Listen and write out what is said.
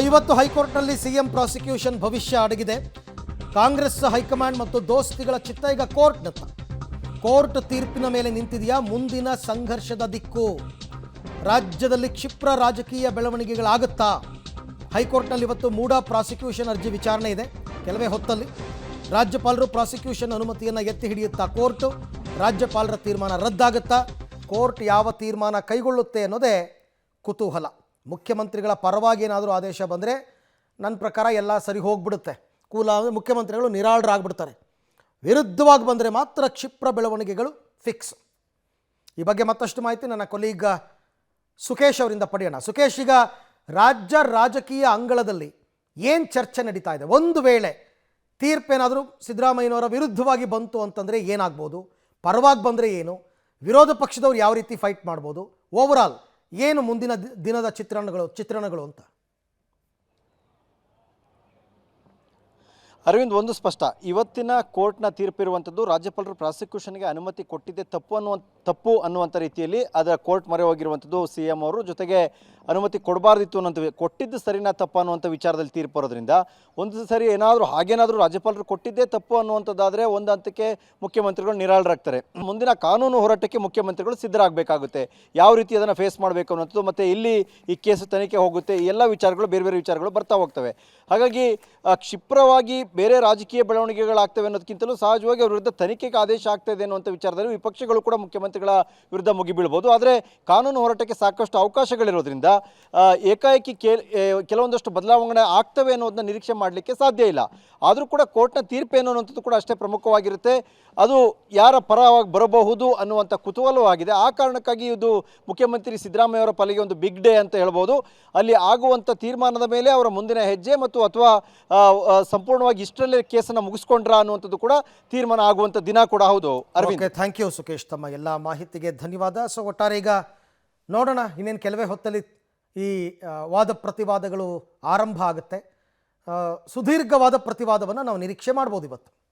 ಇವತ್ತು ಹೈಕೋರ್ಟ್ನಲ್ಲಿ CM prosecution ಭವಿಷ್ಯ ಅಡಗಿದೆ. ಕಾಂಗ್ರೆಸ್ ಹೈಕಮಾಂಡ್ ಮತ್ತು ದೋಸ್ತಿಗಳ ಚಿತ್ತ ಈಗ ಕೋರ್ಟ್ನತ್ತ. ಕೋರ್ಟ್ ತೀರ್ಪಿನ ಮೇಲೆ ನಿಂತಿದೆಯಾ ಮುಂದಿನ ಸಂಘರ್ಷದ ದಿಕ್ಕು? ರಾಜ್ಯದಲ್ಲಿ ಕ್ಷಿಪ್ರ ರಾಜಕೀಯ ಬೆಳವಣಿಗೆಗಳಾಗುತ್ತಾ? ಹೈಕೋರ್ಟ್ನಲ್ಲಿ ಇವತ್ತು ಮೂಡಾ ಪ್ರಾಸಿಕ್ಯೂಷನ್ ಅರ್ಜಿ ವಿಚಾರಣೆ ಇದೆ. ಕೆಲವೇ ಹೊತ್ತಲ್ಲಿ ರಾಜ್ಯಪಾಲರು ಪ್ರಾಸಿಕ್ಯೂಷನ್ ಅನುಮತಿಯನ್ನು ಎತ್ತಿ ಹಿಡಿಯುತ್ತಾ ಕೋರ್ಟ್? ರಾಜ್ಯಪಾಲರ ತೀರ್ಮಾನ ರದ್ದಾಗುತ್ತಾ? ಕೋರ್ಟ್ ಯಾವ ತೀರ್ಮಾನ ಕೈಗೊಳ್ಳುತ್ತೆ ಅನ್ನೋದೇ ಕುತೂಹಲ. ಮುಖ್ಯಮಂತ್ರಿಗಳ ಪರವಾಗಿ ಏನಾದರೂ ಆದೇಶ ಬಂದರೆ ನನ್ನ ಪ್ರಕಾರ ಎಲ್ಲ ಸರಿ ಹೋಗ್ಬಿಡುತ್ತೆ. ಮುಖ್ಯಮಂತ್ರಿಗಳು ನಿರಾಳರಾಗ್ಬಿಡ್ತಾರೆ. ವಿರುದ್ಧವಾಗಿ ಬಂದರೆ ಮಾತ್ರ ಕ್ಷಿಪ್ರ ಬೆಳವಣಿಗೆಗಳು ಫಿಕ್ಸ್. ಈ ಬಗ್ಗೆ ಮತ್ತಷ್ಟು ಮಾಹಿತಿ ನನ್ನ ಕೊಲೀಗ್ ಸುಖೇಶ್ ಅವರಿಂದ ಪಡೆಯೋಣ. ಸುಖೇಶ್, ಈಗ ರಾಜ್ಯ ರಾಜಕೀಯ ಅಂಗಳದಲ್ಲಿ ಏನು ಚರ್ಚೆ ನಡೀತಾ ಇದೆ? ಒಂದು ವೇಳೆ ತೀರ್ಪೇನಾದರೂ ಸಿದ್ದರಾಮಯ್ಯನವರ ವಿರುದ್ಧವಾಗಿ ಬಂತು ಅಂತಂದರೆ ಏನಾಗ್ಬೋದು? ಪರವಾಗಿ ಬಂದರೆ ಏನು? ವಿರೋಧ ಪಕ್ಷದವ್ರು ಯಾವ ರೀತಿ ಫೈಟ್ ಮಾಡ್ಬೋದು? ಓವರಾಲ್ ಏನು ಮುಂದಿನ ದಿನದ ಚಿತ್ರಣಗಳು ಅಂತ? ಅರವಿಂದ್, ಒಂದು ಸ್ಪಷ್ಟ, ಇವತ್ತಿನ ಕೋರ್ಟ್ನ ತೀರ್ಪಿರುವಂಥದ್ದು ರಾಜ್ಯಪಾಲರು ಪ್ರಾಸಿಕ್ಯೂಷನ್ಗೆ ಅನುಮತಿ ಕೊಟ್ಟಿದ್ದೆ ತಪ್ಪು ಅನ್ನುವಂಥ ರೀತಿಯಲ್ಲಿ ಅದರ ಕೋರ್ಟ್ ಮೊರೆ ಹೋಗಿರುವಂಥದ್ದು ಸಿಎಂ ಅವರು. ಜೊತೆಗೆ ಅನುಮತಿ ಕೊಡಬಾರ್ದಿತ್ತು ಅನ್ನೋಂಥ, ಕೊಟ್ಟಿದ್ದು ಸರಿನಾ ತಪ್ಪು ಅನ್ನುವಂಥ ವಿಚಾರದಲ್ಲಿ ತೀರ್ಪು ಬರೋದ್ರಿಂದ ಒಂದು ಸರಿ ಹಾಗೇನಾದರೂ ರಾಜ್ಯಪಾಲರು ಕೊಟ್ಟಿದ್ದೇ ತಪ್ಪು ಅನ್ನುವಂಥದ್ದಾದರೆ ಒಂದು ಹಂತಕ್ಕೆ ಮುಖ್ಯಮಂತ್ರಿಗಳು ನಿರಾಳರಾಗ್ತಾರೆ. ಮುಂದಿನ ಕಾನೂನು ಹೋರಾಟಕ್ಕೆ ಮುಖ್ಯಮಂತ್ರಿಗಳು ಸಿದ್ಧರಾಗಬೇಕಾಗುತ್ತೆ. ಯಾವ ರೀತಿ ಅದನ್ನು ಫೇಸ್ ಮಾಡಬೇಕು ಅನ್ನೋಂಥದ್ದು, ಮತ್ತು ಇಲ್ಲಿ ಈ ಕೇಸು ತನಿಖೆ ಹೋಗುತ್ತೆ, ಈ ಎಲ್ಲ ವಿಚಾರಗಳು ಬೇರೆ ಬೇರೆ ವಿಚಾರಗಳು ಬರ್ತಾ ಹೋಗ್ತವೆ. ಹಾಗಾಗಿ ಕ್ಷಿಪ್ರವಾಗಿ ಬೇರೆ ರಾಜಕೀಯ ಬೆಳವಣಿಗೆಗಳಾಗ್ತವೆ ಅನ್ನೋದಕ್ಕಿಂತಲೂ ಸಹಜವಾಗಿ ಅವ್ರ ವಿರುದ್ಧ ತನಿಖೆಗೆ ಆದೇಶ ಆಗ್ತಾ ಇದೆ ಅನ್ನುವಂಥ ವಿಚಾರದಲ್ಲಿ ವಿಪಕ್ಷಗಳು ಕೂಡ ಮುಖ್ಯಮಂತ್ರಿಗಳ ವಿರುದ್ಧ ಮುಗಿಬೀಳ್ಬೋದು. ಆದರೆ ಕಾನೂನು ಹೋರಾಟಕ್ಕೆ ಸಾಕಷ್ಟು ಅವಕಾಶಗಳಿರೋದ್ರಿಂದ ಏಕಾಏಕಿ ಕೆಲವೊಂದಷ್ಟು ಬದಲಾವಣೆ ಆಗ್ತವೆ ಅನ್ನೋದನ್ನ ನಿರೀಕ್ಷೆ ಮಾಡಲಿಕ್ಕೆ ಸಾಧ್ಯ ಇಲ್ಲ. ಆದರೂ ಕೂಡ ಕೋರ್ಟ್ನ ತೀರ್ಪೇನು ಅನ್ನೋಂಥದ್ದು ಕೂಡ ಅಷ್ಟೇ ಪ್ರಮುಖವಾಗಿರುತ್ತೆ. ಅದು ಯಾರ ಪರವಾಗಿ ಬರಬಹುದು ಅನ್ನುವಂಥ ಕುತೂಹಲವಾಗಿದೆ. ಆ ಕಾರಣಕ್ಕಾಗಿ ಇದು ಮುಖ್ಯಮಂತ್ರಿ ಸಿದ್ದರಾಮಯ್ಯ ಅವರ ಪಾಲಿಗೆ ಒಂದು ಬಿಗ್ ಡೇ ಅಂತ ಹೇಳ್ಬೋದು. ಅಲ್ಲಿ ಆಗುವಂಥ ತೀರ್ಮಾನದ ಮೇಲೆ ಅವರ ಮುಂದಿನ ಹೆಜ್ಜೆ ಅಥವಾ ಸಂಪೂರ್ಣವಾಗಿ ಇಷ್ಟರಲ್ಲೇ ಕೇಸನ್ನು ಮುಗಿಸ್ಕೊಂಡ್ರಾ ಅನ್ನುವಂಥದ್ದು ಕೂಡ ತೀರ್ಮಾನ ಆಗುವಂಥ ದಿನ ಕೂಡ ಹೌದು. ಅರವಿಂದ್, ಥ್ಯಾಂಕ್ ಯು ಸುಖೇಶ್, ತಮ್ಮ ಎಲ್ಲ ಮಾಹಿತಿಗೆ ಧನ್ಯವಾದ. ಸೊ ಒಟ್ಟಾರೆ ಈಗ ನೋಡೋಣ, ಇನ್ನೇನು ಕೆಲವೇ ಹೊತ್ತಲ್ಲಿ ಈ ವಾದ ಪ್ರತಿವಾದಗಳು ಆರಂಭ ಆಗುತ್ತೆ. ಸುದೀರ್ಘವಾದ ಪ್ರತಿವಾದವನ್ನು ನಾವು ನಿರೀಕ್ಷೆ ಮಾಡ್ಬೋದು ಇವತ್ತು.